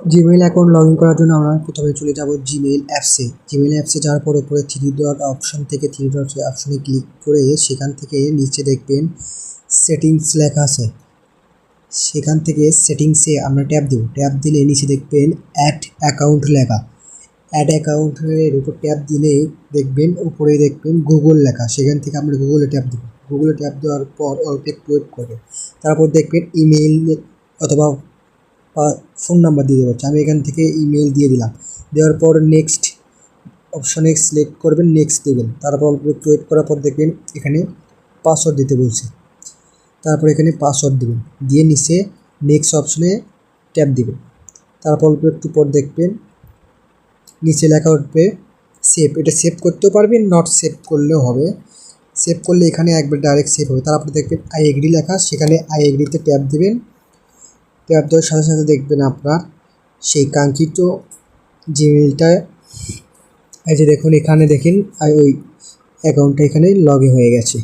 Gmail account log in করার জন্য আমরা প্রথমে চলে যাব জিমেইল অ্যাপসে যাওয়ার পর উপরে থ্রি ডট অপশন থেকে থ্রি ডট অপশনে ক্লিক করে সেখান থেকে নিচে দেখবেন সেটিংস লেখা আছে, সেখান থেকে সেটিংসে আমরা ট্যাপ দিলে নিচে দেখবেন অ্যাড অ্যাকাউন্ট লেখা। অ্যাড অ্যাকাউন্টের উপর ট্যাপ দিলে দেখবেন উপরে দেখবেন গুগল লেখা, সেখান থেকে আমরা গুগলে ট্যাপ দেবো। গুগলে ট্যাপ দেওয়ার পর অল্প একটু ওয়েট করবে, তারপর দেখবেন ইমেইল অথবা ফোন নাম্বার দিয়ে দেবো। আমি এখান থেকে ইমেল দিয়ে দিলাম। দেওয়ার পর নেক্সট অপশনে সিলেক্ট করবেন, নেক্সট দেবেন। তারপর অল্প একটু ওয়েট করার পর দেখবেন এখানে পাসওয়ার্ড দিতে বলছে, তারপর এখানে পাসওয়ার্ড দেবেন, দিয়ে নিচে নেক্সট অপশনে ট্যাপ দিবেন। তারপর অল্প একটু পর দেখবেন নিচে লেখা উঠবে সেভ। এটা সেভ করতেও পারবেন, নট সেভ করলেও হবে। সেভ করলে এখানে একবার ডাইরেক্ট সেভ হবে। তারপর দেখবেন আই এগ্রি লেখা, সেখানে আই এগ্রিতে ট্যাপ দেবেন। ট্যাপ দেওয়ার সাথে সাথে দেখবেন আপনার সেই কাঙ্ক্ষিত জিমেইলটা, এই যে দেখুন এখানে দেখেন ওই অ্যাকাউন্টটা এখানে লগ ইন হয়ে গেছে।